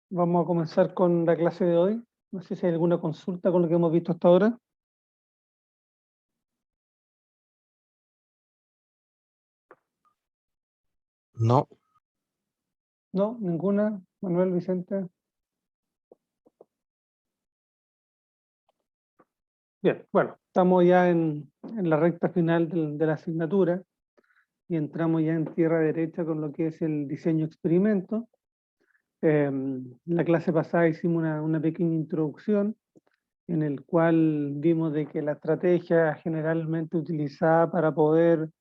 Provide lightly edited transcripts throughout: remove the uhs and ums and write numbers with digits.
Vamos a comenzar con la clase de hoy. No sé si hay alguna consulta con lo que hemos visto hasta ahora. No, ¿No? ¿Ninguna? Manuel, Vicente. Bien, bueno, estamos ya en la recta final de la asignatura y entramos ya en tierra derecha con lo que es el diseño experimento. La clase pasada hicimos una pequeña introducción en el cual vimos de que la estrategia generalmente utilizada para poder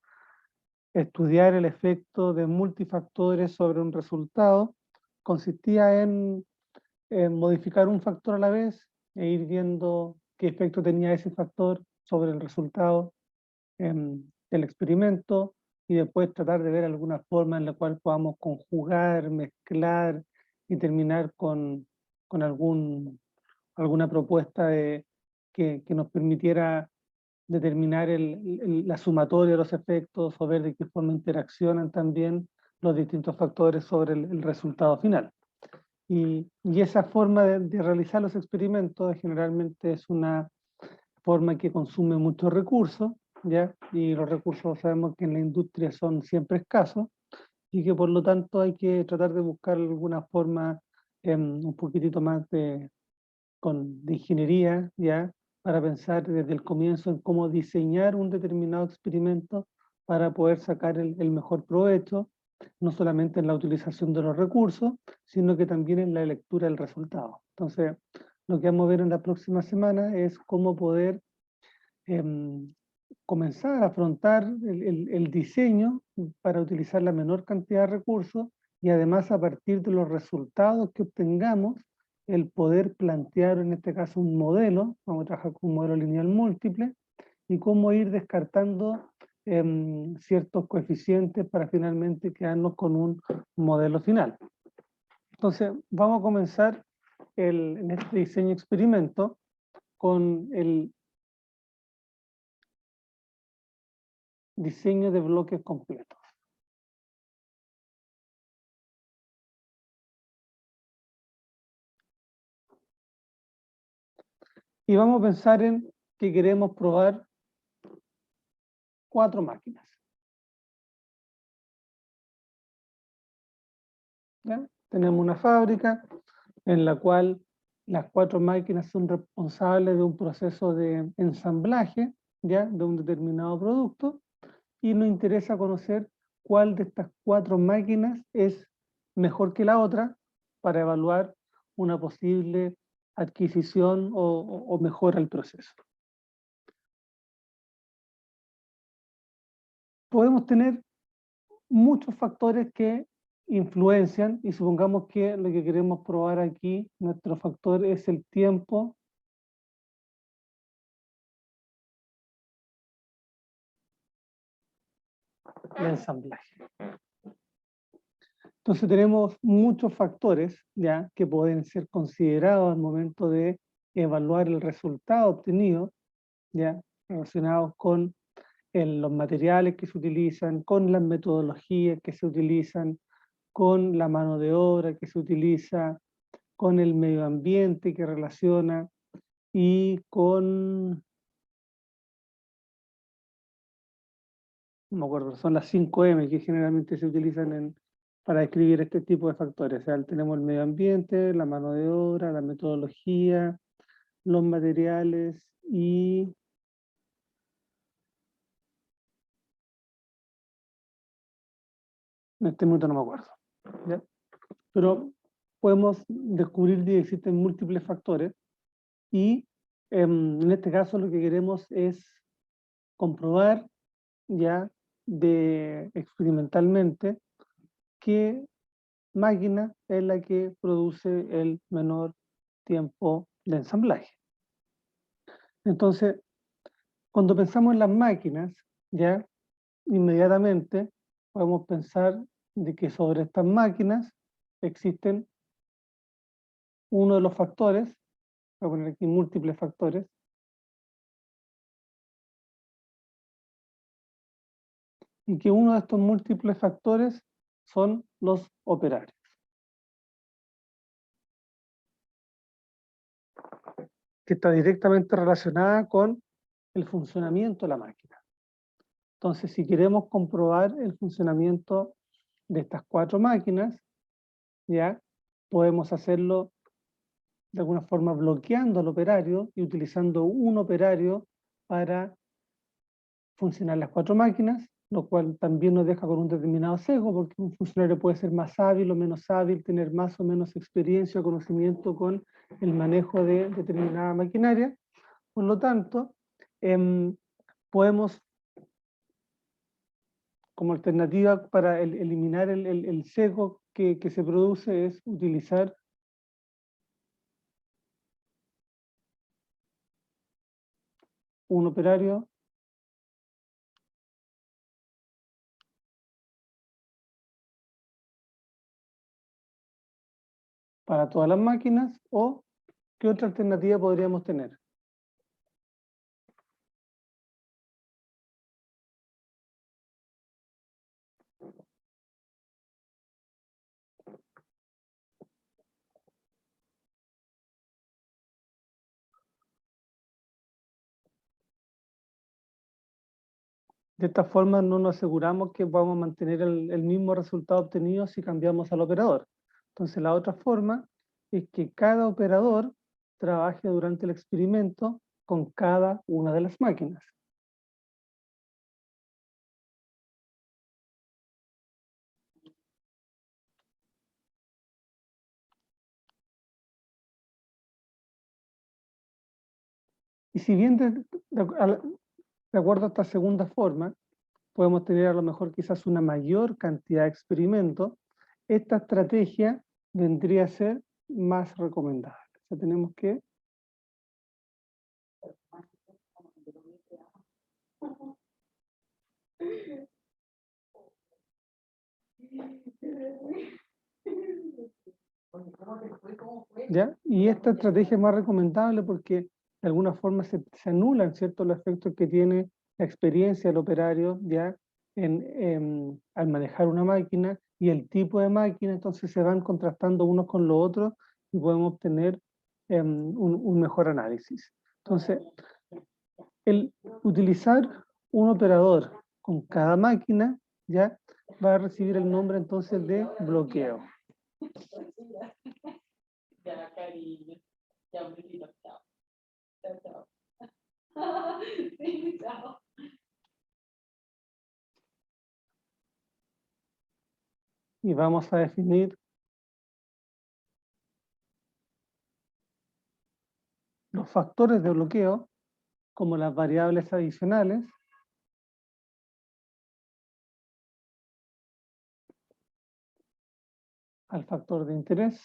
estudiar el efecto de multifactores sobre un resultado consistía en modificar un factor a la vez e ir viendo qué efecto tenía ese factor sobre el resultado del experimento y después tratar de ver alguna forma en la cual podamos conjugar, mezclar y terminar con alguna propuesta que nos permitiera determinar la sumatoria de los efectos o ver de qué forma interaccionan también los distintos factores sobre el resultado final. Y esa forma de realizar los experimentos generalmente es una forma que consume muchos recursos, ¿ya? Y los recursos sabemos que en la industria son siempre escasos y que por lo tanto hay que tratar de buscar alguna forma un poquitito más de ingeniería, ¿ya? Para pensar desde el comienzo en cómo diseñar un determinado experimento para poder sacar el mejor provecho, no solamente en la utilización de los recursos, sino que también en la lectura del resultado. Entonces, lo que vamos a ver en la próxima semana es cómo poder em, comenzar a afrontar el diseño para utilizar la menor cantidad de recursos y además a partir de los resultados que obtengamos, el poder plantear en este caso un modelo, vamos a trabajar con un modelo lineal múltiple, y cómo ir descartando ciertos coeficientes para finalmente quedarnos con un modelo final. Entonces, vamos a comenzar en este diseño experimento con el diseño de bloques completos. Y vamos a pensar en que queremos probar 4 máquinas. ¿Ya? Tenemos una fábrica en la cual las 4 máquinas son responsables de un proceso de ensamblaje, ¿ya? De un determinado producto, y nos interesa conocer cuál de estas 4 máquinas es mejor que la otra para evaluar una posible adquisición o mejora al proceso. Podemos tener muchos factores que influencian y supongamos que lo que queremos probar aquí, nuestro factor es el tiempo de ensamblaje. Entonces tenemos muchos factores ya que pueden ser considerados al momento de evaluar el resultado obtenido, ya relacionados con los materiales que se utilizan, con las metodologías que se utilizan, con la mano de obra que se utiliza, con el medio ambiente que relaciona y con, no me acuerdo, son las 5M que generalmente se utilizan para describir este tipo de factores. O sea, tenemos el medio ambiente, la mano de obra, la metodología, los materiales y en este momento no me acuerdo, ¿ya? Pero podemos descubrir que existen múltiples factores y en este caso lo que queremos es comprobar ya experimentalmente qué máquina es la que produce el menor tiempo de ensamblaje. Entonces, cuando pensamos en las máquinas, ya inmediatamente podemos pensar de que sobre estas máquinas existen uno de los factores, voy a poner aquí múltiples factores, y que uno de estos múltiples factores son los operarios. que está directamente relacionada con el funcionamiento de la máquina. Entonces, si queremos comprobar el funcionamiento de estas 4 máquinas, ya podemos hacerlo de alguna forma bloqueando al operario y utilizando un operario para funcionar las 4 máquinas, lo cual también nos deja con un determinado sesgo, porque un funcionario puede ser más hábil o menos hábil, tener más o menos experiencia o conocimiento con el manejo de determinada maquinaria. Por lo tanto, podemos, como alternativa para eliminar el sesgo que se produce, es utilizar un operario para todas las máquinas. O ¿qué otra alternativa podríamos tener? De esta forma no nos aseguramos que vamos a mantener el mismo resultado obtenido si cambiamos al operador. Entonces la otra forma es que cada operador trabaje durante el experimento con cada una de las máquinas. Y si bien de acuerdo a esta segunda forma, podemos tener a lo mejor quizás una mayor cantidad de experimentos, esta estrategia vendría a ser más recomendable. O sea, tenemos que ¿ya? Y esta estrategia es más recomendable porque de alguna forma se anulan, ¿cierto?, los efectos que tiene la experiencia del operario, ¿ya?, al manejar una máquina y el tipo de máquina. Entonces se van contrastando unos con los otros y podemos obtener un mejor análisis. Entonces, el utilizar un operador con cada máquina, ¿ya?, va a recibir el nombre entonces de bloqueo. Ya, cariño. Ya, un besito. Chao. Chao, chao. Sí, chao. Y vamos a definir los factores de bloqueo como las variables adicionales al factor de interés,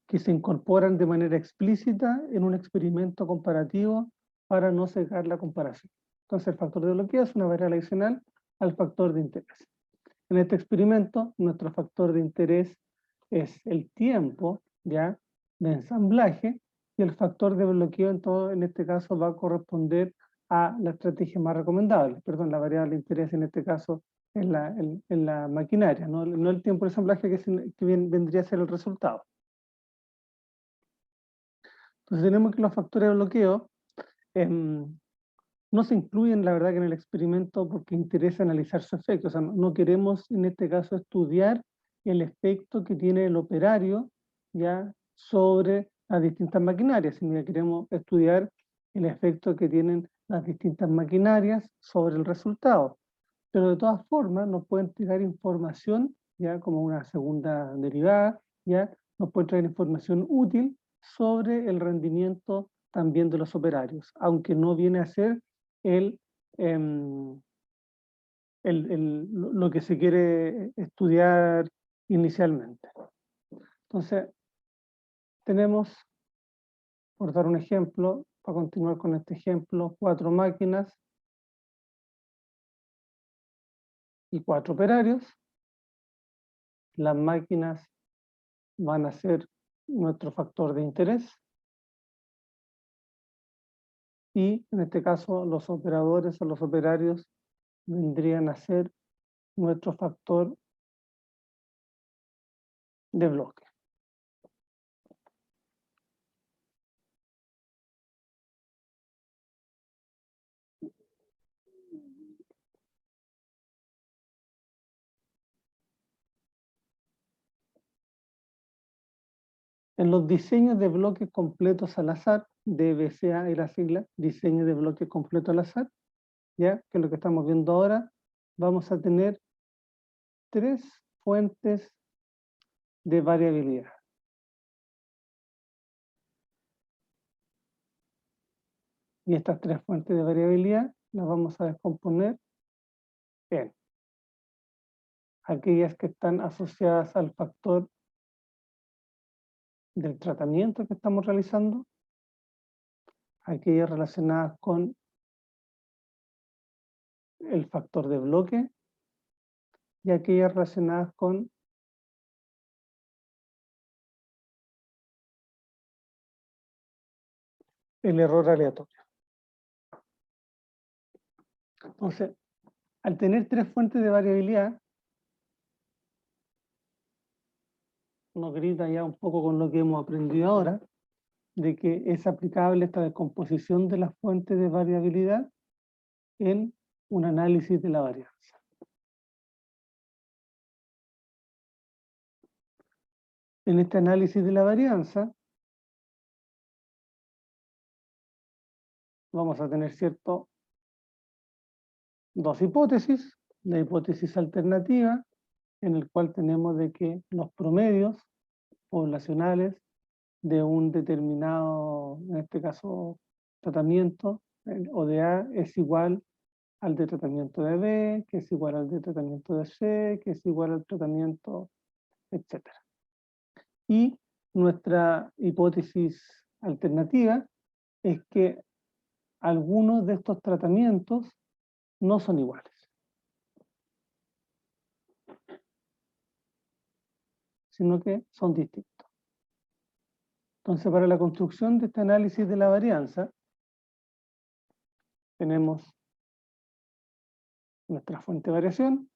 que se incorporan de manera explícita en un experimento comparativo para no cegar la comparación. Entonces el factor de bloqueo es una variable adicional al factor de interés. En este experimento, nuestro factor de interés es el tiempo, ¿ya?, de ensamblaje, y el factor de bloqueo en este caso va a corresponder a la estrategia más recomendable. Perdón, la variable de interés en este caso es la maquinaria, no el tiempo de ensamblaje que vendría a ser el resultado. Entonces tenemos que los factores de bloqueo no se incluyen, la verdad, que en el experimento porque interesa analizar su efecto. O sea, no queremos en este caso estudiar el efecto que tiene el operario, ya, sobre las distintas maquinarias, sino que queremos estudiar el efecto que tienen las distintas maquinarias sobre el resultado. Pero de todas formas nos pueden tirar información, ya, como una segunda derivada, ya, nos pueden traer información útil sobre el rendimiento también de los operarios, aunque no viene a ser el, lo que se quiere estudiar inicialmente. Entonces, tenemos, por dar un ejemplo, para continuar con este ejemplo, 4 máquinas y 4 operarios. Las máquinas van a ser nuestro factor de interés y en este caso los operadores o los operarios vendrían a ser nuestro factor de bloque. En los diseños de bloques completos al azar, DBCA y la sigla, diseño de bloques completo al azar, ya que es lo que estamos viendo ahora, vamos a tener 3 fuentes de variabilidad. Y estas 3 fuentes de variabilidad las vamos a descomponer en aquellas que están asociadas al factor del tratamiento que estamos realizando, aquellas relacionadas con el factor de bloque y aquellas relacionadas con el error aleatorio. Entonces, al tener 3 fuentes de variabilidad, nos grita ya un poco con lo que hemos aprendido ahora, de que es aplicable esta descomposición de las fuentes de variabilidad en un análisis de la varianza. En este análisis de la varianza, vamos a tener, ¿cierto?, 2 hipótesis. La hipótesis alternativa, en el cual tenemos de que los promedios poblacionales de un determinado, en este caso, tratamiento, el ODA, es igual al de tratamiento de B, que es igual al de tratamiento de C, que es igual al tratamiento, etc. Y nuestra hipótesis alternativa es que algunos de estos tratamientos no son iguales, sino que son distintos. Entonces, para la construcción de este análisis de la varianza, tenemos nuestra fuente de variación,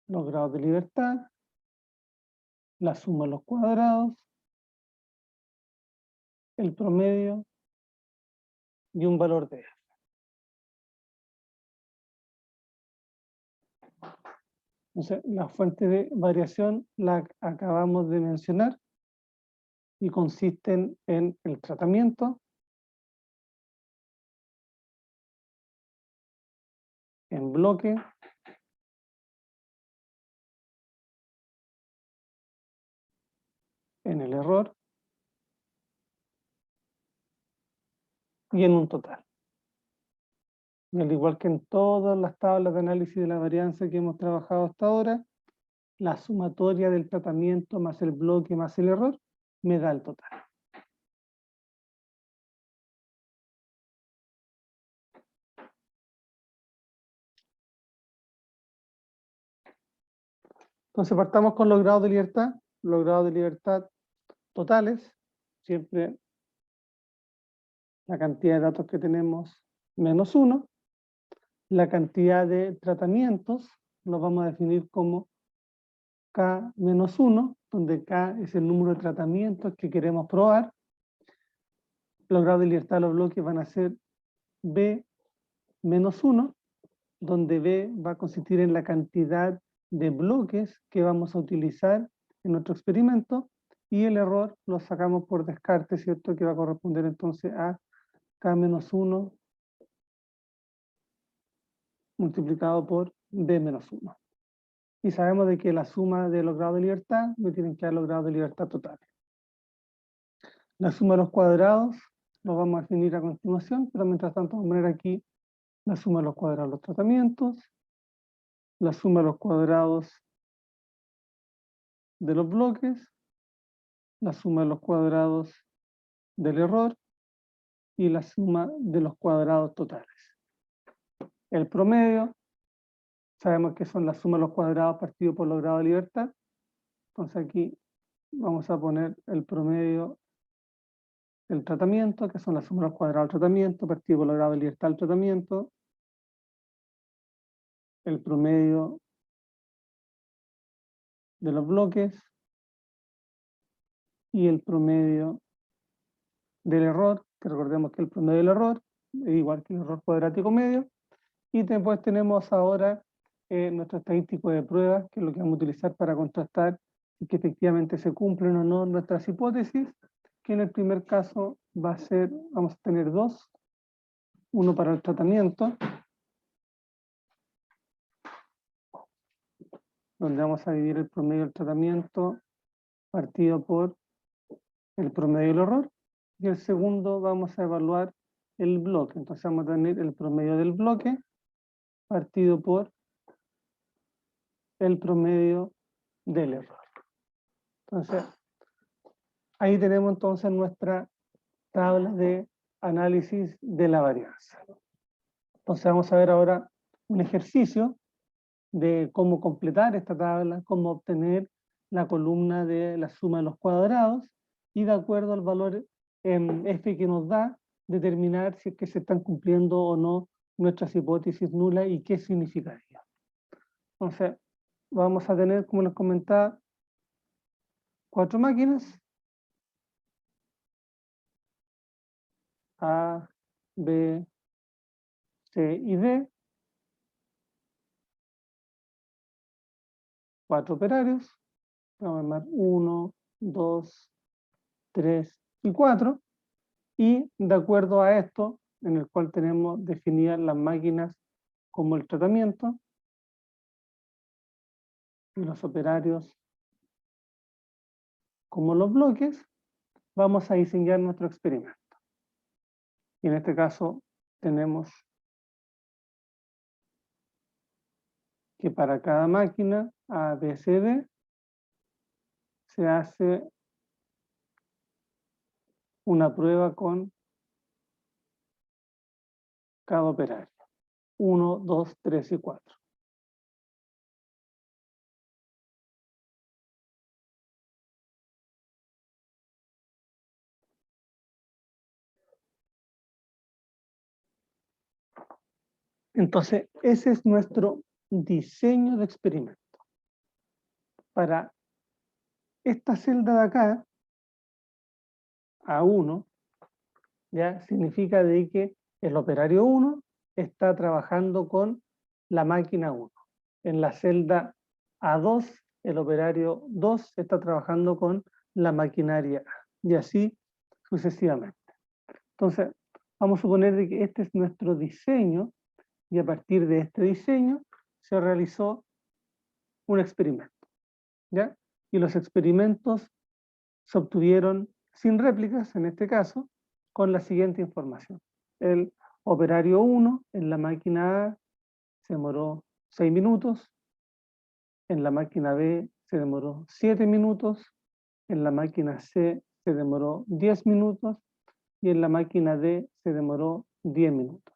los grados de libertad, la suma de los cuadrados, el promedio y un valor de F. Entonces, la fuente de variación la acabamos de mencionar y consisten en el tratamiento, en bloque, en el error y en un total. Y al igual que en todas las tablas de análisis de la varianza que hemos trabajado hasta ahora, la sumatoria del tratamiento más el bloque más el error me da el total. Entonces partamos con los grados de libertad. Los grados de libertad totales, siempre la cantidad de datos que tenemos menos 1. La cantidad de tratamientos lo vamos a definir como K menos 1, donde K es el número de tratamientos que queremos probar. Los grados de libertad de los bloques van a ser B menos 1, donde B va a consistir en la cantidad de bloques que vamos a utilizar en nuestro experimento, y el error lo sacamos por descarte, ¿cierto?, que va a corresponder entonces a K menos 1 multiplicado por B menos 1. Y sabemos de que la suma de los grados de libertad me tienen que dar los grados de libertad totales. La suma de los cuadrados lo vamos a definir a continuación, pero mientras tanto vamos a poner aquí la suma de los cuadrados de los tratamientos, la suma de los cuadrados de los bloques, la suma de los cuadrados del error y la suma de los cuadrados totales. El promedio, sabemos que son la suma de los cuadrados partido por los grados de libertad. Entonces aquí vamos a poner el promedio del tratamiento, que son la suma de los cuadrados del tratamiento, partido por los grados de libertad del tratamiento, el promedio de los bloques y el promedio del error, que recordemos que el promedio del error es igual que el error cuadrático medio, y después tenemos ahora nuestro estadístico de pruebas, que es lo que vamos a utilizar para contrastar si que efectivamente se cumplen o no nuestras hipótesis, que en el primer caso va a ser, vamos a tener dos, uno para el tratamiento, donde vamos a dividir el promedio del tratamiento partido por el promedio del error, y el segundo vamos a evaluar el bloque. Entonces vamos a tener el promedio del bloque partido por el promedio del error. Entonces, ahí tenemos entonces nuestra tabla de análisis de la varianza. Entonces vamos a ver ahora un ejercicio de cómo completar esta tabla, cómo obtener la columna de la suma de los cuadrados y de acuerdo al valor F que nos da, determinar si es que se están cumpliendo o no nuestras hipótesis nulas y qué significaría. Entonces, vamos a tener, como les comentaba, 4 máquinas. A, B, C y D. 4 operarios. Vamos a llamar 1, 2, 3 y 4. Y de acuerdo a esto, en el cual tenemos definidas las máquinas como el tratamiento y los operarios como los bloques, vamos a diseñar nuestro experimento. Y en este caso tenemos que para cada máquina A, B, C, D se hace una prueba con cada operario. 1, 2, 3 y 4. Entonces, ese es nuestro diseño de experimento. Para esta celda de acá, A1, ya significa de que el operario 1 está trabajando con la máquina 1. En la celda A2, el operario 2 está trabajando con la maquinaria A. Y así sucesivamente. Entonces, vamos a suponer de que este es nuestro diseño y a partir de este diseño se realizó un experimento, ¿ya? Y los experimentos se obtuvieron sin réplicas, en este caso, con la siguiente información. El operario 1 en la máquina A se demoró 6 minutos, en la máquina B se demoró 7 minutos, en la máquina C se demoró 10 minutos y en la máquina D se demoró 10 minutos.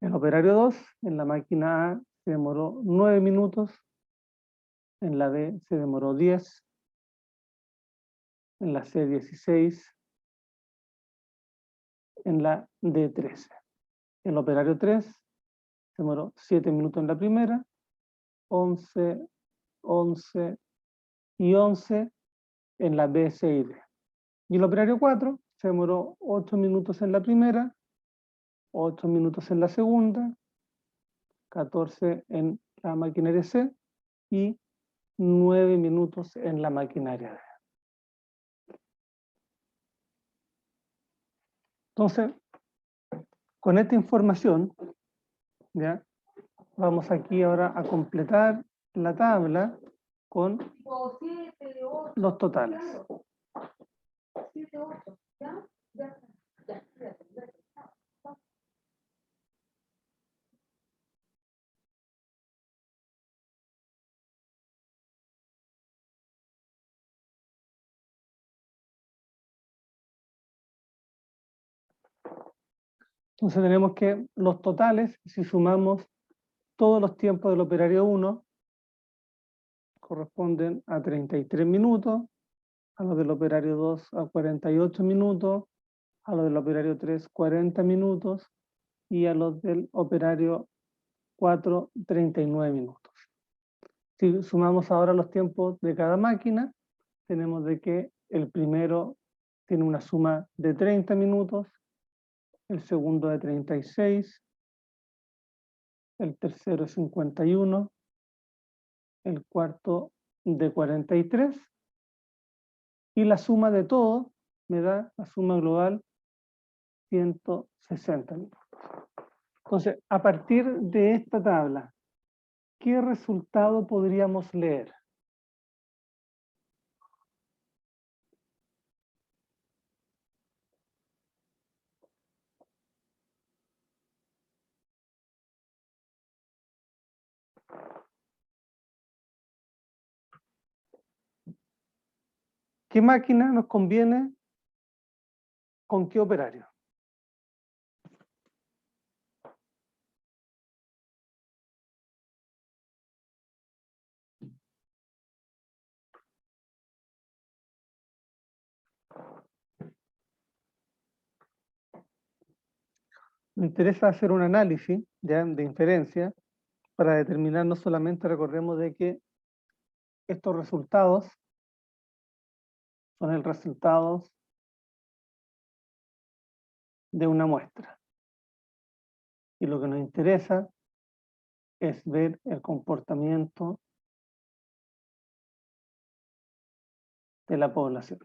El operario 2 en la máquina A se demoró 9 minutos, en la B se demoró 10, en la C 16, en la D 13. El operario 3 se demoró 7 minutos en la primera, 11, 11 y 11 en la B, C y D. Y el operario 4 se demoró 8 minutos en la primera, 8 minutos en la segunda, 14 en la maquinaria C y 9 minutos en la maquinaria D. Entonces, con esta información, ¿ya? Vamos aquí ahora a completar la tabla con los totales. Entonces tenemos que los totales, si sumamos todos los tiempos del operario 1, corresponden a 33 minutos, a los del operario 2 a 48 minutos, a los del operario 3 40 minutos y a los del operario 4:39 minutos. Si sumamos ahora los tiempos de cada máquina, tenemos de que el primero tiene una suma de 30 minutos, el segundo de 36, el tercero 51, el cuarto de 43, y la suma de todo me da la suma global 160 minutos. Entonces, a partir de esta tabla, ¿qué resultado podríamos leer? ¿Qué máquina nos conviene con qué operario? Me interesa hacer un análisis ya de inferencia para determinar, no solamente recordemos de que estos resultados son el resultado de una muestra. Y lo que nos interesa es ver el comportamiento de la población.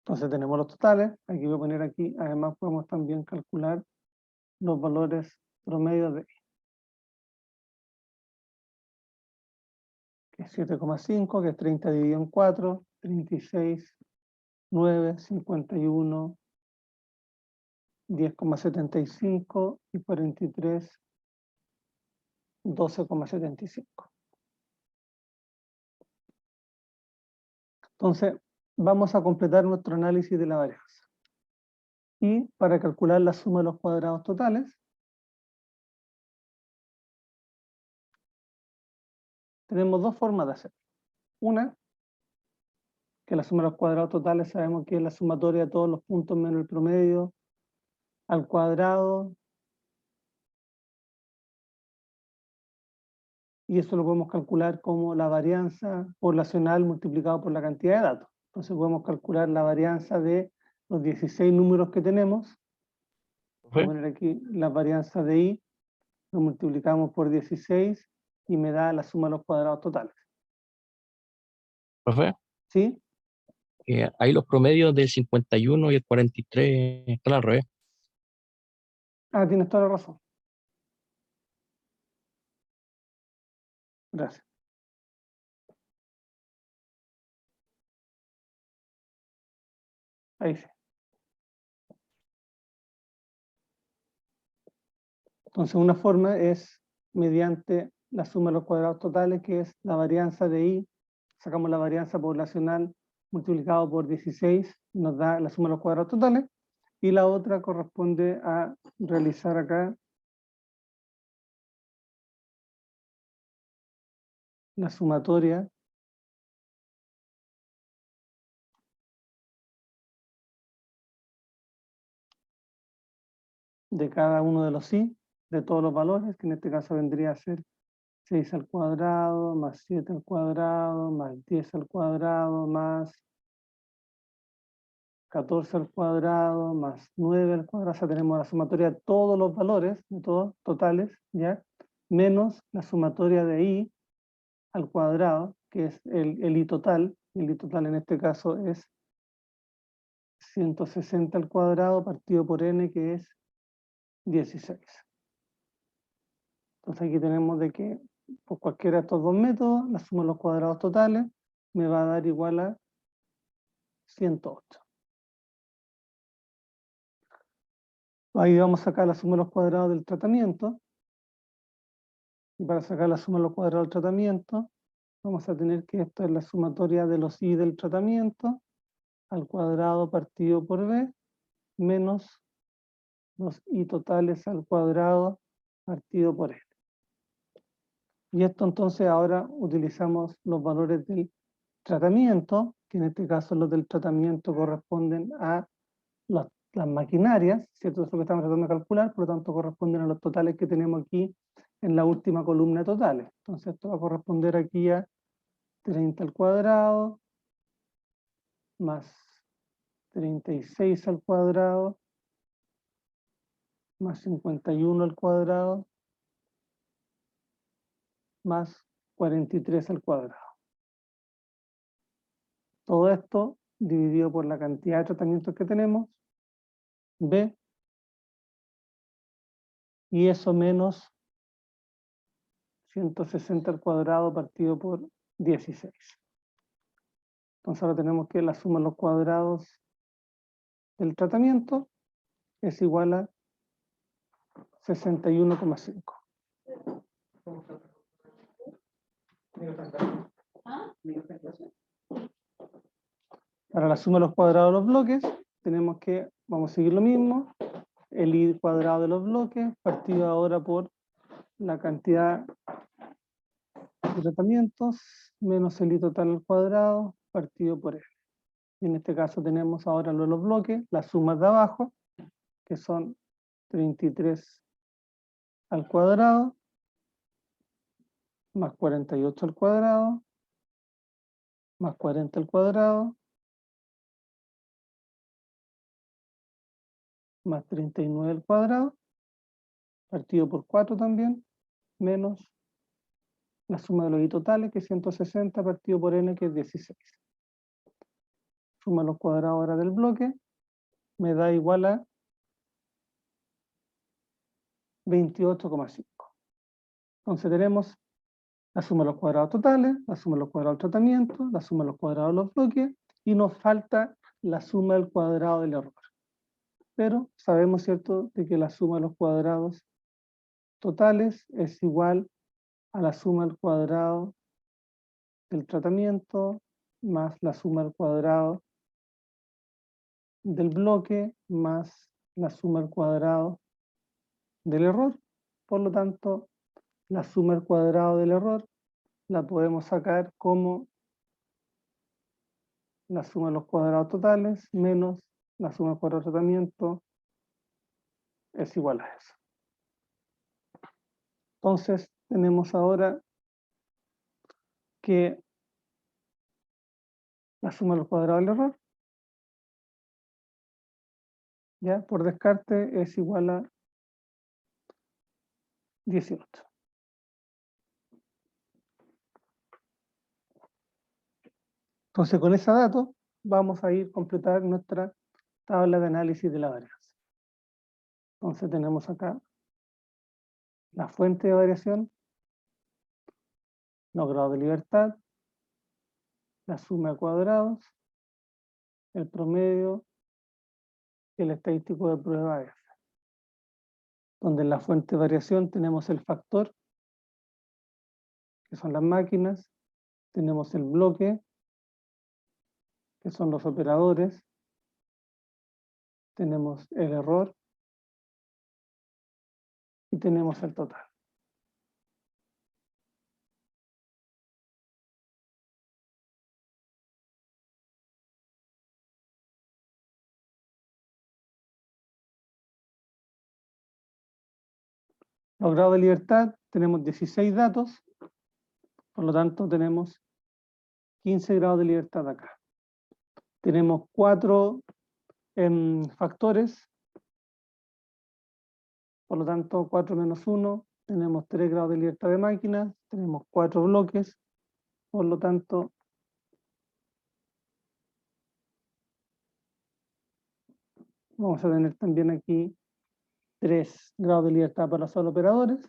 Entonces tenemos los totales, aquí voy a poner aquí, además podemos también calcular los valores promedios de que es 7,5, que es 30 dividido en 4, 36, 9, 51, 10,75 y 43, 12,75. Entonces, vamos a completar nuestro análisis de la varianza. Y para calcular la suma de los cuadrados totales, tenemos dos formas de hacerlo. Una, que la suma de los cuadrados totales sabemos que es la sumatoria de todos los puntos menos el promedio al cuadrado. Y eso lo podemos calcular como la varianza poblacional multiplicado por la cantidad de datos. Entonces podemos calcular la varianza de los 16 números que tenemos. Voy a poner aquí la varianza de I, lo multiplicamos por 16 y me da la suma de los cuadrados totales. Profe, ¿Sí? ahí los promedios del 51 y el 43 están al revés. Ah, tienes toda la razón. Gracias. Ahí sí. Entonces una forma es mediante la suma de los cuadrados totales, que es la varianza de I. Sacamos la varianza poblacional multiplicado por 16, nos da la suma de los cuadrados totales. Y la otra corresponde a realizar acá la sumatoria de cada uno de los I, de todos los valores, que en este caso vendría a ser 6 al cuadrado, más 7 al cuadrado, más 10 al cuadrado, más 14 al cuadrado, más 9 al cuadrado. O sea, tenemos la sumatoria de todos los valores, de todos, totales, ¿ya? Menos la sumatoria de I al cuadrado, que es el I total. El I total en este caso es 160 al cuadrado partido por N, que es 16. Entonces aquí tenemos de que por cualquiera de estos dos métodos, la suma de los cuadrados totales me va a dar igual a 108. Ahí vamos a sacar la suma de los cuadrados del tratamiento. Y para sacar la suma de los cuadrados del tratamiento, vamos a tener que esto es la sumatoria de los I del tratamiento al cuadrado partido por B, menos los I totales al cuadrado partido por N. Y esto entonces ahora utilizamos los valores del tratamiento, que en este caso los del tratamiento corresponden a los las maquinarias, ¿cierto? Eso es lo que estamos tratando de calcular, por lo tanto corresponden a los totales que tenemos aquí en la última columna de totales. Entonces esto va a corresponder aquí a 30 al cuadrado, más 36 al cuadrado, más 51 al cuadrado, más 43 al cuadrado. Todo esto dividido por la cantidad de tratamientos que tenemos, B, y eso menos 160 al cuadrado partido por 16. Entonces ahora tenemos que la suma de los cuadrados del tratamiento es igual a 61,5. ¿Ah? Para la suma de los cuadrados de los bloques, tenemos que, vamos a seguir lo mismo, el I cuadrado de los bloques, partido ahora por la cantidad de tratamientos, menos el I total al cuadrado, partido por L. Y en este caso tenemos ahora lo de los bloques, las sumas de abajo, que son 33 al cuadrado, más 48 al cuadrado, más 40 al cuadrado, más 39 al cuadrado, partido por 4 también, menos la suma de los I totales, que es 160, partido por N, que es 16. Suma los cuadrados ahora del bloque, me da igual a 28,5. Entonces tenemos la suma de los cuadrados totales, la suma de los cuadrados del tratamiento, la suma de los cuadrados de los bloques, y nos falta la suma del cuadrado del error. Pero sabemos, ¿cierto?, de que la suma de los cuadrados totales es igual a la suma del cuadrado del tratamiento más la suma al cuadrado del bloque más la suma al cuadrado del error. Por lo tanto, la suma al cuadrado del error la podemos sacar como la suma de los cuadrados totales menos la suma al cuadrado del tratamiento es igual a eso. Entonces, tenemos ahora que la suma de los cuadrados del error, ya por descarte, es igual a 18. Entonces, con ese dato vamos a ir a completar nuestra tabla de análisis de la varianza. Entonces tenemos acá la fuente de variación, los grados de libertad, la suma de cuadrados, el promedio y el estadístico de prueba F. Donde en la fuente de variación tenemos el factor, que son las máquinas, tenemos el bloque, que son los operadores, tenemos el error y tenemos el total. Los grados de libertad, tenemos 16 datos, por lo tanto tenemos 15 grados de libertad acá. Tenemos 4 factores, por lo tanto 4 menos 1, tenemos 3 grados de libertad de máquina, tenemos 4 bloques, por lo tanto vamos a tener también aquí 3 grados de libertad para los solo operadores,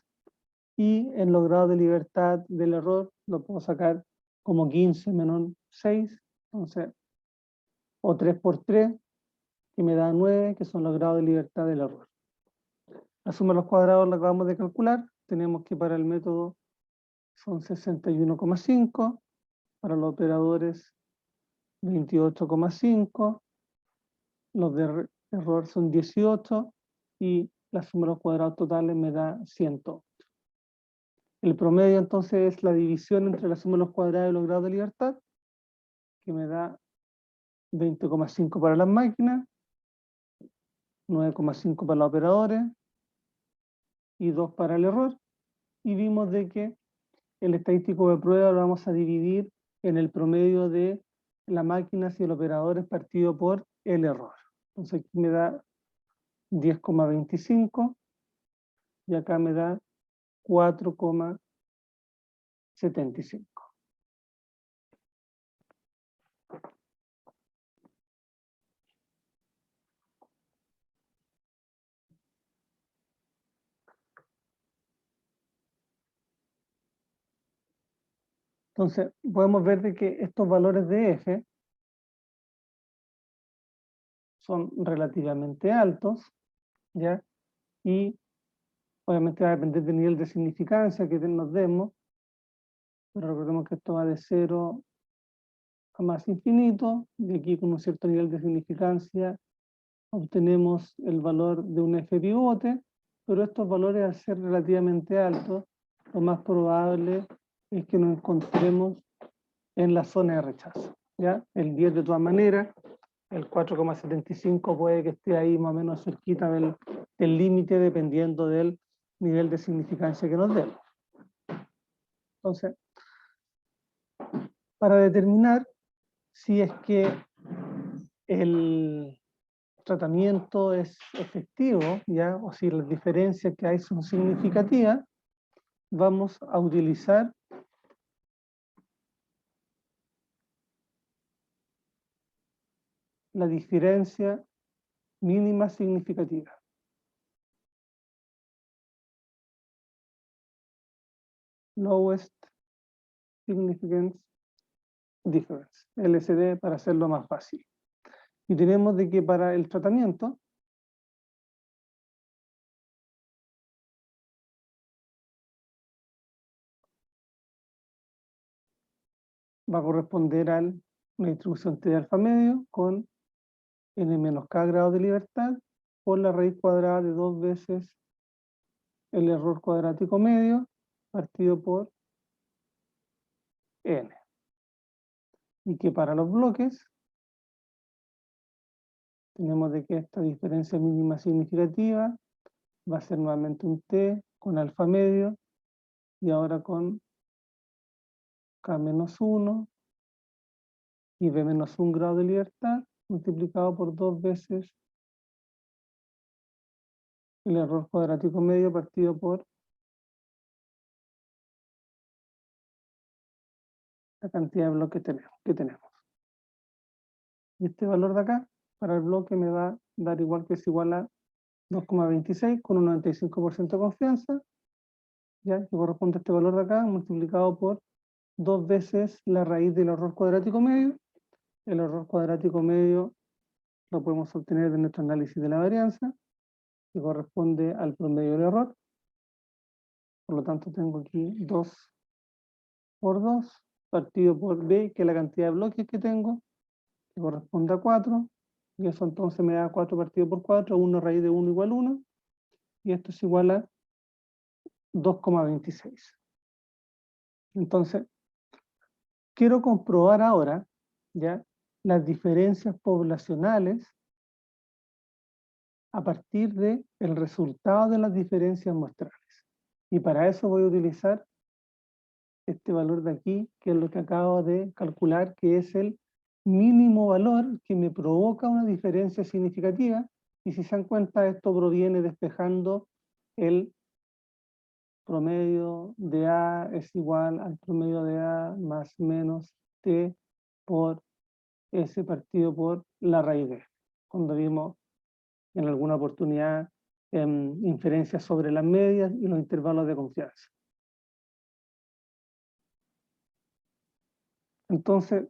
y en los grados de libertad del error lo puedo sacar como 15 menos 6, entonces, o 3 por 3, que me da 9, que son los grados de libertad del error. La suma de los cuadrados la acabamos de calcular, tenemos que para el método son 61,5, para los operadores 28,5, los de error son 18, y la suma de los cuadrados totales me da 108. El promedio entonces es la división entre la suma de los cuadrados y los grados de libertad, que me da 20,5 para las máquinas 9,5 para los operadores y 2 para el error. Y vimos de que el estadístico de prueba lo vamos a dividir en el promedio de las máquinas y el operador partido por el error. Entonces aquí me da 10,25 y acá me da 4,75. Entonces, podemos ver de que estos valores de F son relativamente altos, ¿ya? Y obviamente va a depender del nivel de significancia que nos demos, pero recordemos que esto va de 0 a más infinito, y aquí con un cierto nivel de significancia obtenemos el valor de un F pivote, pero estos valores al ser relativamente altos, lo más probable es que nos encontremos en la zona de rechazo, ¿ya? El 10 de todas maneras, el 4,75 puede que esté ahí más o menos cerquita del límite dependiendo del nivel de significancia que nos demos. Entonces, para determinar si es que el tratamiento es efectivo, ¿ya? O si las diferencias que hay son significativas, vamos a utilizar la diferencia mínima significativa. Lowest Significance Difference, LSD, para hacerlo más fácil. Y tenemos de que para el tratamiento va a corresponder a una distribución T de alfa medio con n menos k grados de libertad por la raíz cuadrada de 2 veces el error cuadrático medio partido por n. Y que para los bloques tenemos de que esta diferencia mínima significativa va a ser nuevamente un T con alfa medio y ahora con K menos 1 y B menos 1 grado de libertad multiplicado por 2 veces el error cuadrático medio partido por la cantidad de bloques que tenemos. Y este valor de acá, para el bloque me va a dar igual que es igual a 2,26 con un 95% de confianza, ya que corresponde a este valor de acá multiplicado por 2 veces la raíz del error cuadrático medio. El error cuadrático medio lo podemos obtener de nuestro análisis de la varianza, que corresponde al promedio del error. Por lo tanto tengo aquí 2 por 2 partido por B, que es la cantidad de bloques que tengo, que corresponde a 4, y eso entonces me da 4 partido por 4, 1 raíz de 1 igual 1, y esto es igual a 2,26. Entonces, quiero comprobar ahora, ¿ya?, las diferencias poblacionales a partir del resultado de las diferencias muestrales. Y para eso voy a utilizar este valor de aquí, que es lo que acabo de calcular, que es el mínimo valor que me provoca una diferencia significativa, y si se dan cuenta, esto proviene despejando el promedio de A es igual al promedio de A más menos T por S partido por la raíz de, cuando vimos en alguna oportunidad inferencias sobre las medias y los intervalos de confianza. Entonces,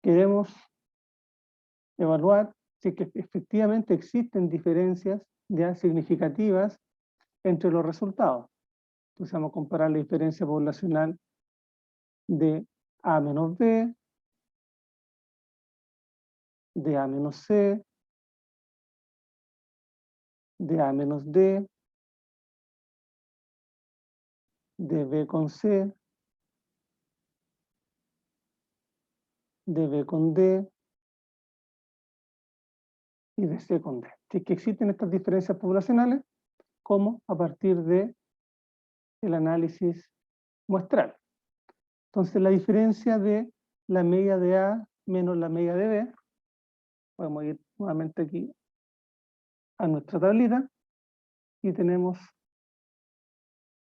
queremos evaluar si que efectivamente existen diferencias ya significativas entre los resultados. Entonces vamos a comparar la diferencia poblacional de A menos B, de A menos C, de A menos D, de B con C, de B con D y de C con D. Si es que existen estas diferencias poblacionales, como a partir de el análisis muestral. Entonces la diferencia de la media de A menos la media de B, podemos ir nuevamente aquí a nuestra tablita y tenemos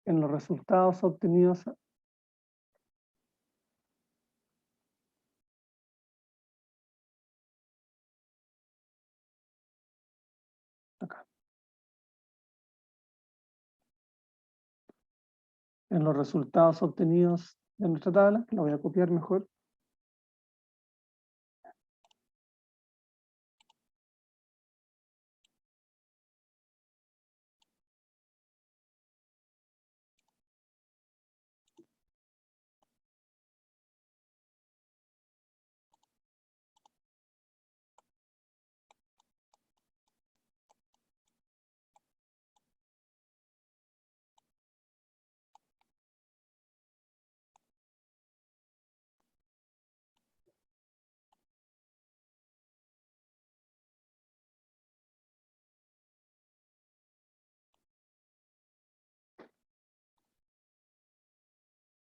en los resultados obtenidos acá. En los resultados obtenidos de nuestra tabla, la voy a copiar mejor.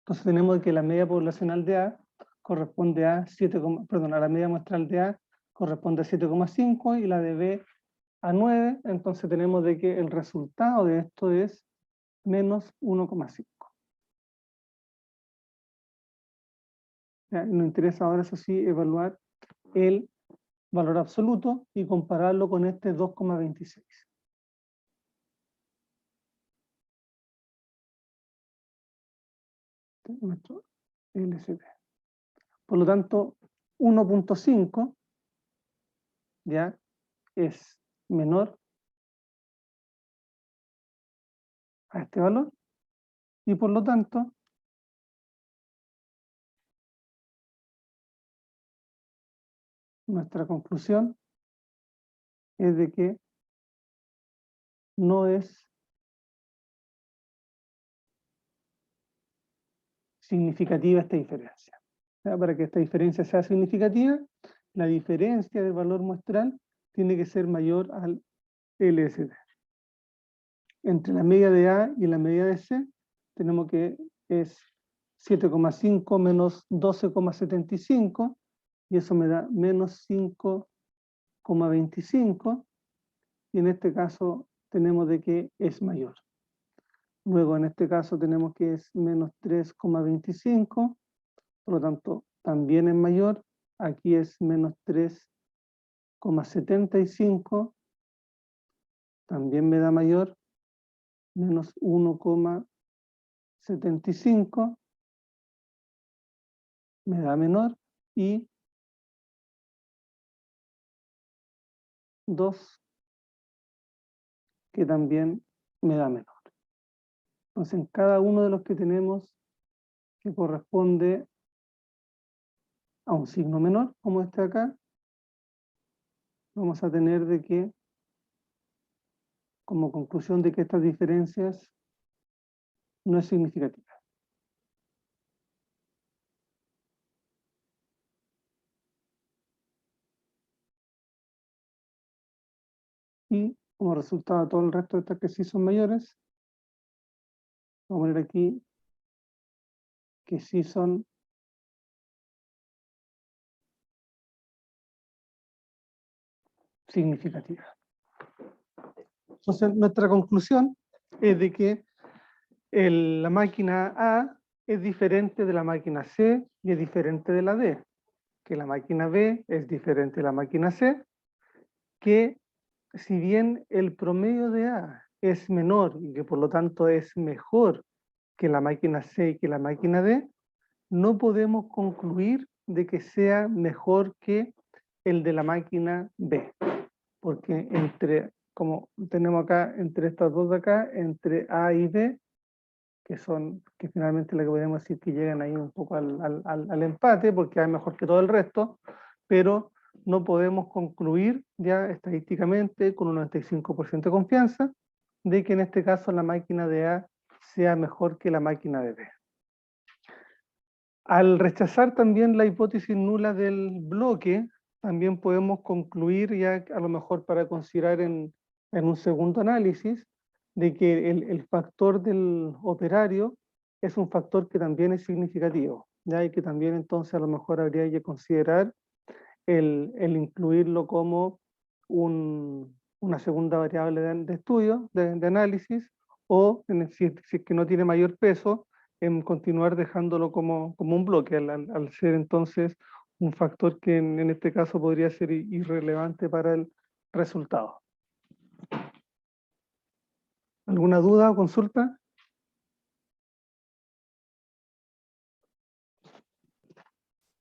Entonces tenemos que la media poblacional de A corresponde a 7, perdón, a la media muestral de A corresponde a 7,5 y la de B a 9, entonces tenemos de que el resultado de esto es menos 1,5. Nos interesa ahora, eso sí, evaluar el valor absoluto y compararlo con este 2,26. Nuestro LCD. Por lo tanto, 1,5 ya es menor a este valor y por lo tanto nuestra conclusión es de que no es significativa esta diferencia. Para que esta diferencia sea significativa, la diferencia del valor muestral tiene que ser mayor al LSD. Entre la media de A y la media de C, tenemos que es 7,5 menos 12,75, y eso me da menos 5,25, y en este caso tenemos de que es mayor. Luego en este caso tenemos que es menos 3,25, por lo tanto también es mayor. Aquí es menos 3,75, también me da mayor. Menos 1,75 me da menor, y 2 que también me da menor. Entonces en cada uno de los que tenemos que corresponde a un signo menor, como este acá, vamos a tener de que, como conclusión de que estas diferencias no es significativa. Y como resultado todo el resto de estas que sí son mayores, vamos a poner aquí que sí son significativas. Entonces nuestra conclusión es de que la máquina A es diferente de la máquina C y es diferente de la D, que la máquina B es diferente de la máquina C, que si bien el promedio de A es menor y que por lo tanto es mejor que la máquina C y que la máquina D, no podemos concluir de que sea mejor que el de la máquina B, porque como tenemos acá, entre estas dos de acá, entre A y B, que finalmente lo que podemos decir que llegan ahí un poco al empate, porque es mejor que todo el resto, pero no podemos concluir ya estadísticamente con un 95% de confianza de que en este caso la máquina de A sea mejor que la máquina de B. Al rechazar también la hipótesis nula del bloque, también podemos concluir, ya a lo mejor para considerar en un segundo análisis, de que el factor del operario es un factor que también es significativo, ¿ya? Y que también entonces a lo mejor habría que considerar el incluirlo como una segunda variable de estudio, de análisis, o si es que no tiene mayor peso, en continuar dejándolo como un bloque, al ser entonces un factor que en este caso podría ser irrelevante para el resultado. ¿Alguna duda o consulta?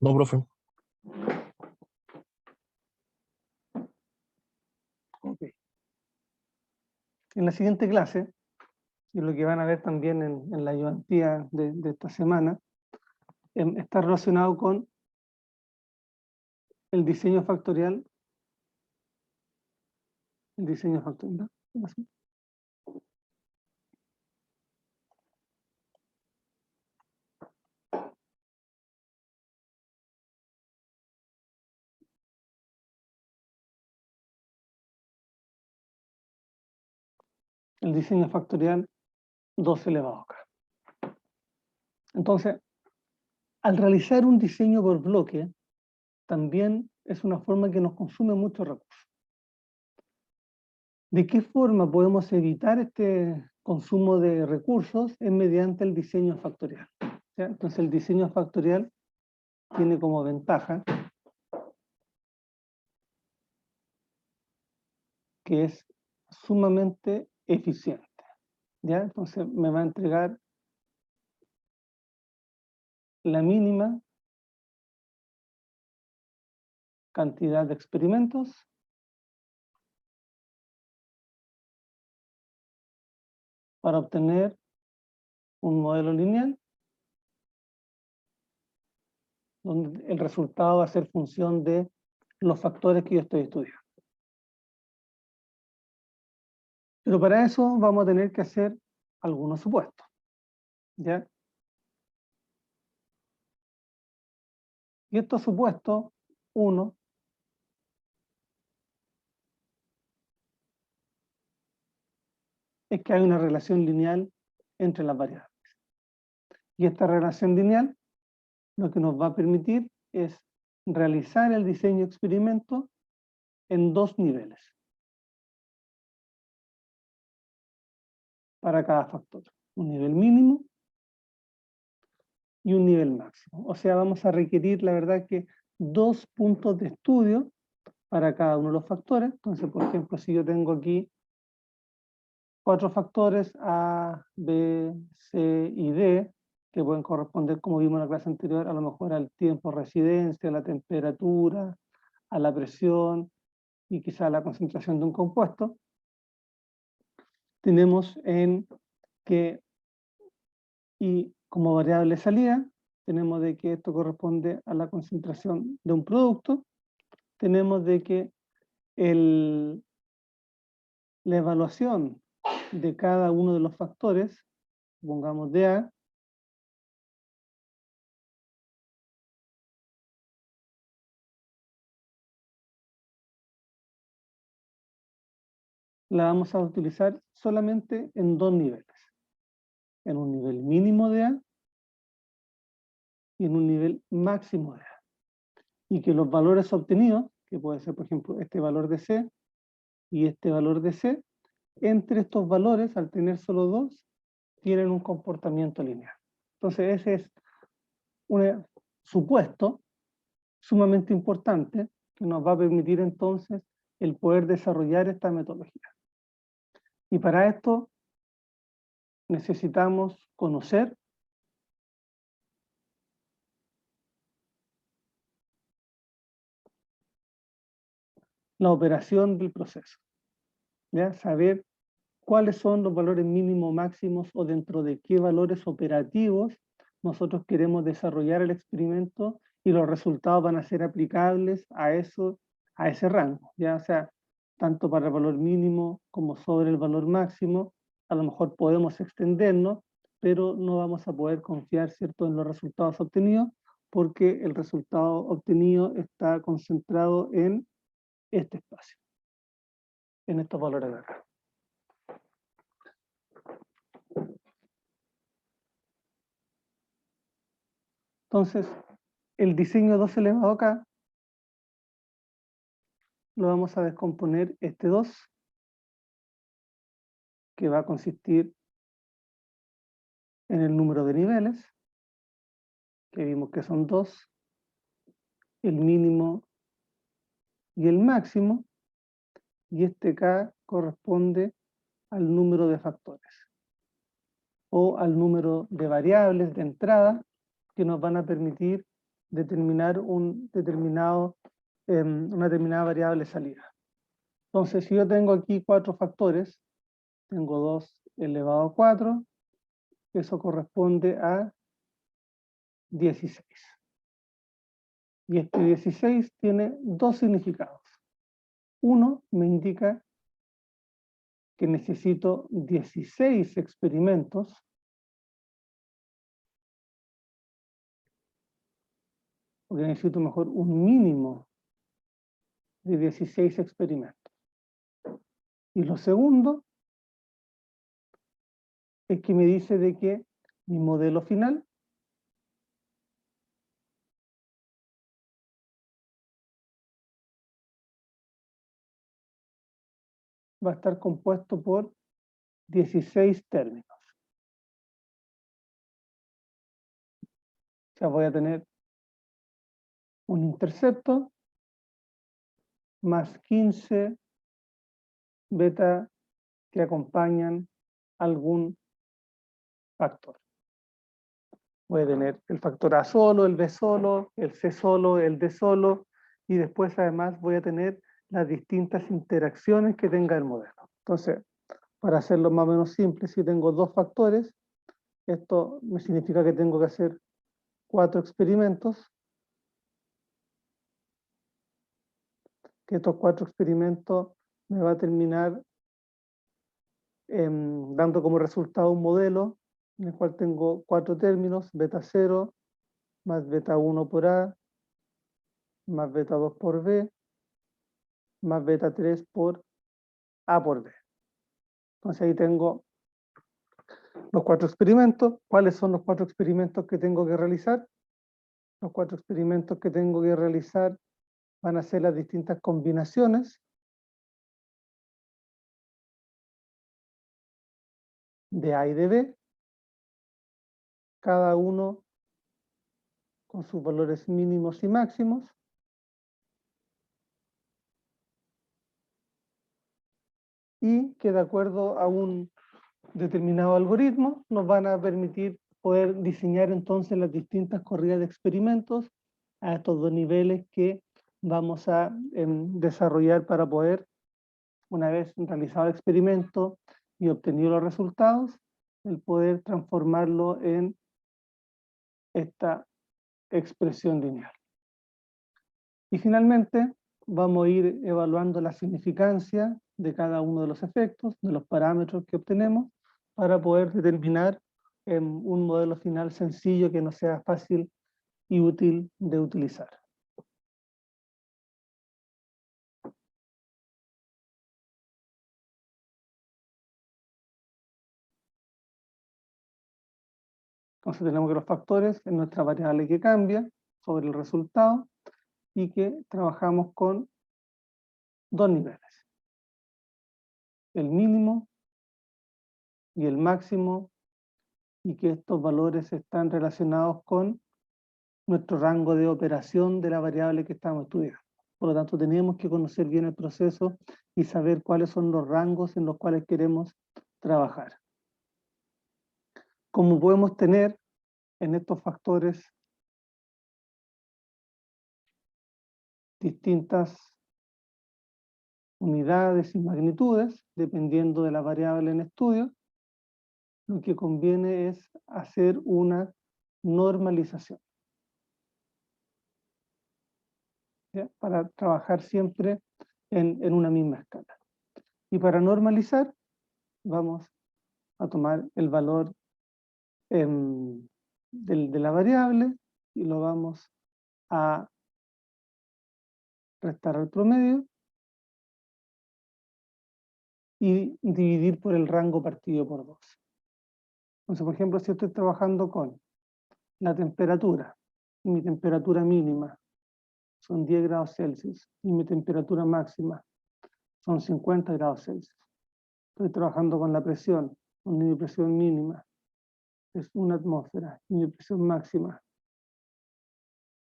No, profe. Okay. En la siguiente clase, y lo que van a ver también en la ayudantía de esta semana, está relacionado con el diseño factorial. El diseño factorial. ¿No? El diseño factorial 2 elevado a k. Entonces, al realizar un diseño por bloque, también es una forma que nos consume muchos recursos. ¿De qué forma podemos evitar este consumo de recursos? Es mediante el diseño factorial, ¿ya? Entonces el diseño factorial tiene como ventaja que es sumamente eficiente, ¿ya? Entonces me va a entregar la mínima cantidad de experimentos para obtener un modelo lineal donde el resultado va a ser función de los factores que yo estoy estudiando. Pero para eso vamos a tener que hacer algunos supuestos, ¿ya? Y estos supuestos, uno, es que hay una relación lineal entre las variables. Y esta relación lineal lo que nos va a permitir es realizar el diseño experimento en 2 niveles para cada factor. Un nivel mínimo y un nivel máximo. O sea, vamos a requerir, la verdad, que 2 puntos de estudio para cada uno de los factores. Entonces, por ejemplo, si yo tengo aquí 4 factores A, B, C y D, que pueden corresponder, como vimos en la clase anterior, a lo mejor al tiempo de residencia, a la temperatura, a la presión y quizá a la concentración de un compuesto. Tenemos en que, y como variable salida, tenemos de que esto corresponde a la concentración de un producto. Tenemos de que la evaluación de cada uno de los factores, pongamos de A, la vamos a utilizar solamente en 2 niveles. En un nivel mínimo de A y en un nivel máximo de A. Y que los valores obtenidos, que puede ser por ejemplo este valor de C y este valor de C, entre estos valores, al tener solo 2, tienen un comportamiento lineal. Entonces ese es un supuesto sumamente importante que nos va a permitir entonces el poder desarrollar esta metodología. Y para esto necesitamos conocer la operación del proceso, ¿ya? Saber cuáles son los valores mínimos máximos o dentro de qué valores operativos nosotros queremos desarrollar el experimento y los resultados van a ser aplicables a ese rango, ¿ya? O sea, tanto para el valor mínimo como sobre el valor máximo, a lo mejor podemos extendernos pero no vamos a poder confiar, ¿cierto?, en los resultados obtenidos, porque el resultado obtenido está concentrado en este espacio, en estos valores de acá. Entonces, el diseño 2 elevado acá, lo vamos a descomponer este 2, que va a consistir en el número de niveles, que vimos que son 2, el mínimo y el máximo, y este K corresponde al número de factores, o al número de variables de entrada que nos van a permitir determinar una determinada variable salida. Entonces, si yo tengo aquí 4 factores, tengo 2 elevado a 4, eso corresponde a 16. Y este 16 tiene dos significados. Uno me indica que necesito 16 experimentos porque necesito mejor un mínimo de 16 experimentos. Y lo segundo es que me dice de que mi modelo final va a estar compuesto por 16 términos. O sea, voy a tener un intercepto más 15 beta que acompañan algún factor. Voy a tener el factor A solo, el B solo, el C solo, el D solo, y después además voy a tener las distintas interacciones que tenga el modelo. Entonces, para hacerlo más o menos simple, si tengo dos factores, esto me significa que tengo que hacer 4 experimentos, que estos 4 experimentos me va a terminar dando como resultado un modelo en el cual tengo 4 términos, beta 0 más beta 1 por A, más beta 2 por B, más beta 3 por A por B. Entonces ahí tengo los 4 experimentos. ¿Cuáles son los 4 experimentos que tengo que realizar? Los 4 experimentos que tengo que realizar van a ser las distintas combinaciones de A y de B, cada uno con sus valores mínimos y máximos. Y que de acuerdo a un determinado algoritmo nos van a permitir poder diseñar entonces las distintas corridas de experimentos a estos dos niveles que vamos a desarrollar para poder, una vez realizado el experimento y obtenido los resultados, el poder transformarlo en esta expresión lineal. Y finalmente vamos a ir evaluando la significancia de cada uno de los efectos, de los parámetros que obtenemos, para poder determinar un modelo final sencillo que nos sea fácil y útil de utilizar. Entonces tenemos que los factores es nuestra variable que cambia sobre el resultado y que trabajamos con dos niveles. El mínimo y el máximo, y que estos valores están relacionados con nuestro rango de operación de la variable que estamos estudiando. Por lo tanto, tenemos que conocer bien el proceso y saber cuáles son los rangos en los cuales queremos trabajar. Como podemos tener en estos factores distintas unidades y magnitudes, dependiendo de la variable en estudio, lo que conviene es hacer una normalización, ¿ya? Para trabajar siempre en una misma escala. Y para normalizar, vamos a tomar el valor de la variable y lo vamos a restar al promedio y dividir por el rango partido por 2. Entonces, por ejemplo, si estoy trabajando con la temperatura, y mi temperatura mínima son 10 grados Celsius, y mi temperatura máxima son 50 grados Celsius. Estoy trabajando con la presión, donde mi presión mínima es 1 atmósfera, y mi presión máxima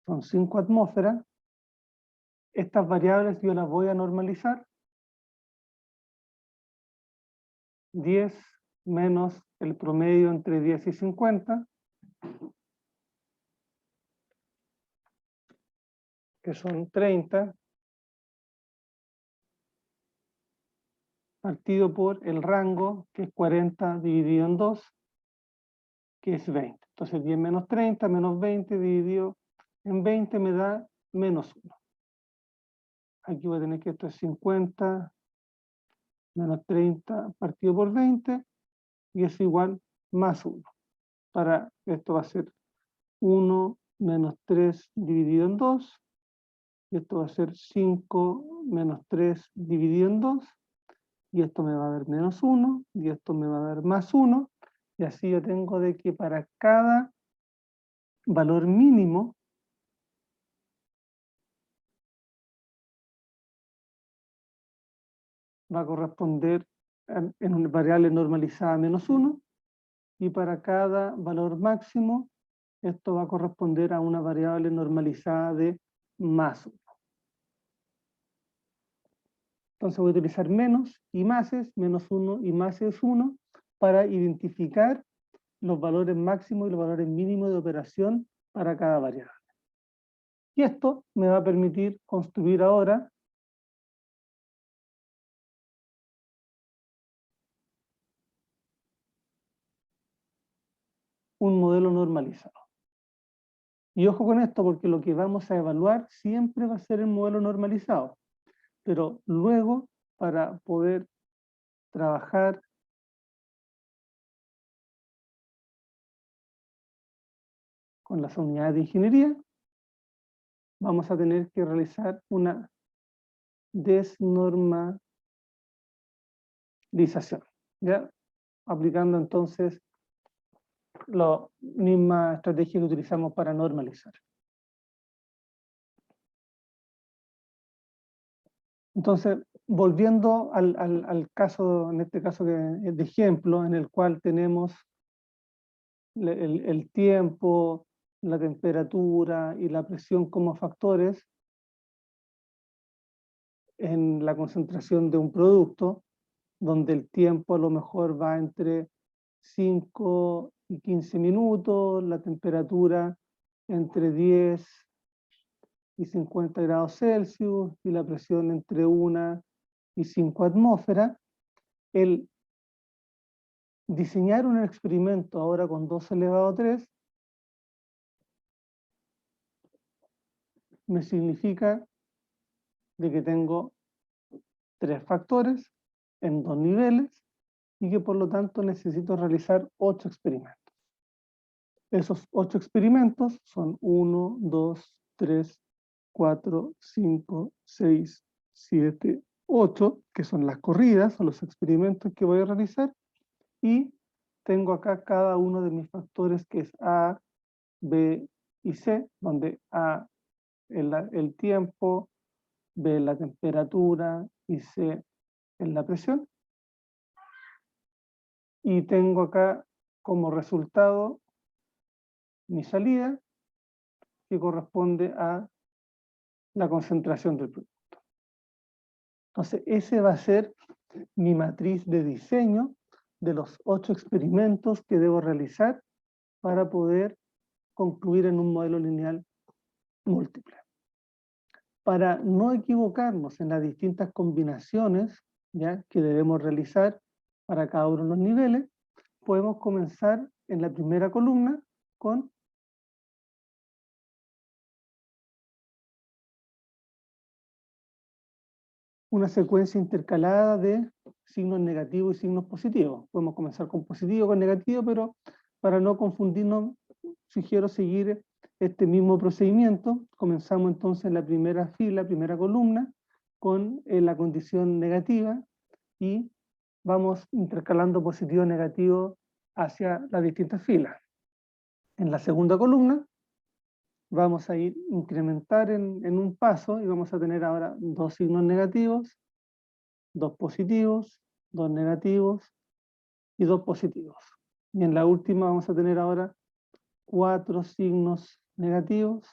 son 5 atmósferas. Estas variables yo las voy a normalizar. 10 menos el promedio entre 10 y 50, que son 30, partido por el rango, que es 40 dividido en 2, que es 20. Entonces 10 menos 30 menos 20 dividido en 20 me da menos 1. Aquí voy a tener que esto es 50 menos 30 partido por 20, y es igual más 1. Para esto va a ser 1 menos 3 dividido en 2, y esto va a ser 5 menos 3 dividido en 2, y esto me va a dar menos 1, y esto me va a dar más 1, y así yo tengo de que para cada valor mínimo va a corresponder en una variable normalizada menos 1, y para cada valor máximo esto va a corresponder a una variable normalizada de más 1. Entonces voy a utilizar menos y máses, menos 1 y más es 1, para identificar los valores máximos y los valores mínimos de operación para cada variable. Y esto me va a permitir construir ahora un modelo normalizado. Y ojo con esto, porque lo que vamos a evaluar siempre va a ser el modelo normalizado. Pero luego, para poder trabajar con las unidades de ingeniería, vamos a tener que realizar una desnormalización, ¿ya? Aplicando entonces la misma estrategia que utilizamos para normalizar. Entonces, volviendo al caso, en este caso de ejemplo, en el cual tenemos el tiempo, la temperatura y la presión como factores en la concentración de un producto, donde el tiempo a lo mejor va entre 5 y 15 minutos, la temperatura entre 10 y 50 grados Celsius y la presión entre 1 y 5 atmósferas. El diseñar un experimento ahora con 2 elevado a 3 me significa de que tengo 3 factores en 2 niveles y que por lo tanto necesito realizar 8 experimentos. Esos 8 experimentos son 1, 2, 3, 4, 5, 6, 7, 8, que son las corridas, son los experimentos que voy a realizar, y tengo acá cada uno de mis factores, que es A, B y C, donde A es el tiempo, B la temperatura y C es la presión. Y tengo acá como resultado mi salida, que corresponde a la concentración del producto. Entonces, ese va a ser mi matriz de diseño de los 8 experimentos que debo realizar para poder concluir en un modelo lineal múltiple. Para no equivocarnos en las distintas combinaciones, ¿ya?, que debemos realizar para cada uno de los niveles, podemos comenzar en la primera columna con una secuencia intercalada de signos negativos y signos positivos. Podemos comenzar con positivo, con negativo, pero para no confundirnos, sugiero seguir este mismo procedimiento. Comenzamos entonces en la primera fila, primera columna, con la condición negativa y vamos intercalando positivo y negativo hacia las distintas filas. En la segunda columna vamos a ir incrementar en un paso y vamos a tener ahora 2 signos negativos, 2 positivos, 2 negativos y 2 positivos. Y en la última vamos a tener ahora 4 signos negativos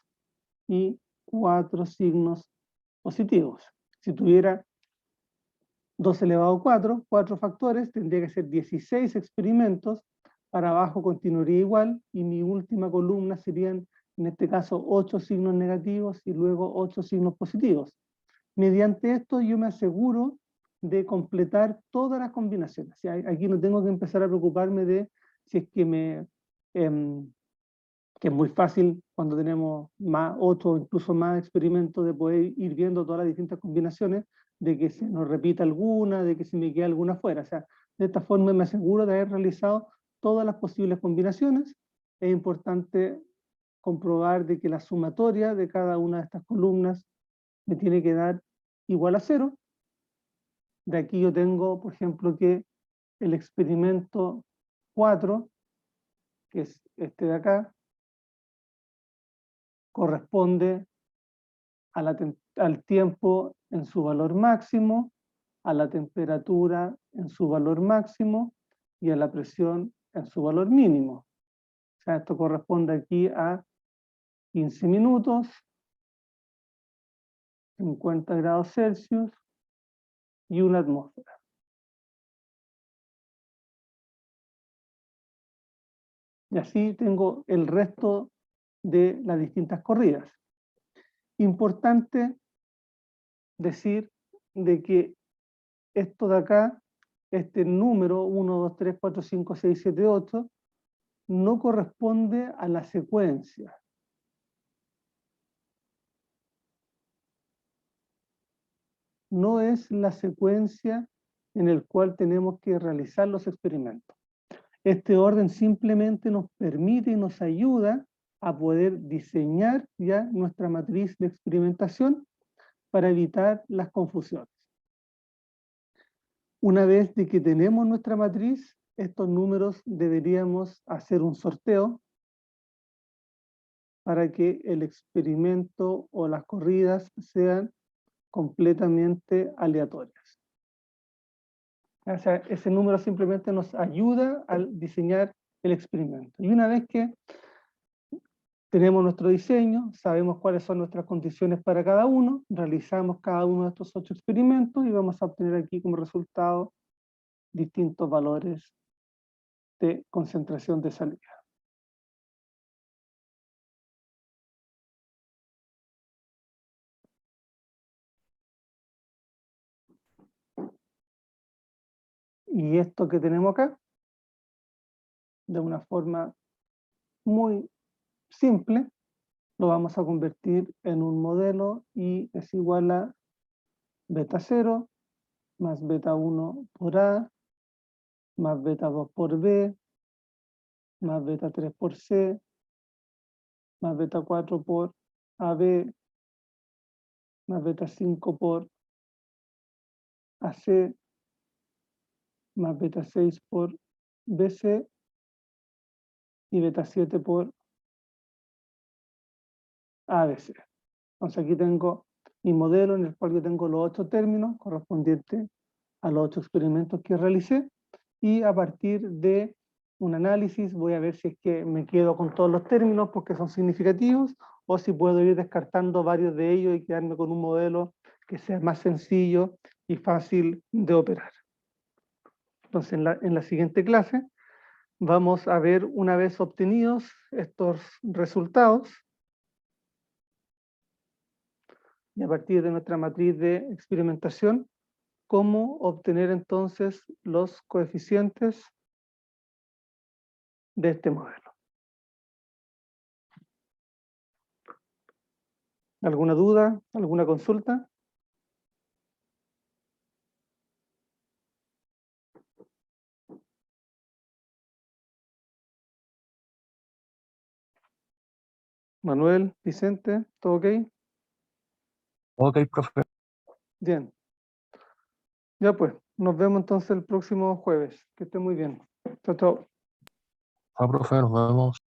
y 4 signos positivos. Si tuviera 2 elevado a 4, 4 factores, tendría que ser 16 experimentos, para abajo continuaría igual, y mi última columna serían, en este caso, 8 signos negativos y luego 8 signos positivos. Mediante esto yo me aseguro de completar todas las combinaciones. O sea, aquí no tengo que empezar a preocuparme de si es que que es muy fácil cuando tenemos más, 8 o incluso más experimentos, de poder ir viendo todas las distintas combinaciones, de que se nos repita alguna, de que se me quede alguna fuera. O sea, de esta forma me aseguro de haber realizado todas las posibles combinaciones. Es importante comprobar de que la sumatoria de cada una de estas columnas me tiene que dar igual a 0. De aquí yo tengo, por ejemplo, que el experimento 4, que es este de acá, corresponde al tiempo en su valor máximo, a la temperatura en su valor máximo y a la presión en su valor mínimo. O sea, esto corresponde aquí a 15 minutos, 50 grados Celsius y una atmósfera. Y así tengo el resto de las distintas corridas. Importante decir de que esto de acá, este número 1, 2, 3, 4, 5, 6, 7, 8, no corresponde a la secuencia. No es la secuencia en el cual tenemos que realizar los experimentos. Este orden simplemente nos permite y nos ayuda a poder diseñar ya nuestra matriz de experimentación para evitar las confusiones. Una vez de que tenemos nuestra matriz, estos números deberíamos hacer un sorteo para que el experimento o las corridas sean completamente aleatorias. O sea, ese número simplemente nos ayuda al diseñar el experimento. Y una vez que tenemos nuestro diseño, sabemos cuáles son nuestras condiciones para cada uno, realizamos cada uno de estos 8 experimentos y vamos a obtener aquí como resultado distintos valores de concentración de salida. Y esto que tenemos acá, de una forma muy simple, lo vamos a convertir en un modelo y es igual a beta 0 más beta 1 por A, más beta 2 por B, más beta 3 por C, más beta 4 por AB, más beta 5 por AC, más beta 6 por BC y beta 7 por ABC. Entonces aquí tengo mi modelo en el cual yo tengo los 8 términos correspondientes a los 8 experimentos que realicé, y a partir de un análisis voy a ver si es que me quedo con todos los términos porque son significativos, o si puedo ir descartando varios de ellos y quedarme con un modelo que sea más sencillo y fácil de operar. Entonces en la siguiente clase vamos a ver, una vez obtenidos estos resultados, y a partir de nuestra matriz de experimentación, cómo obtener entonces los coeficientes de este modelo. ¿Alguna duda? ¿Alguna consulta? Manuel, Vicente, ¿todo ok? Ok, profe. Bien. Ya pues, nos vemos entonces el próximo jueves. Que esté muy bien. Chao, chao. Chao, profe, nos vemos.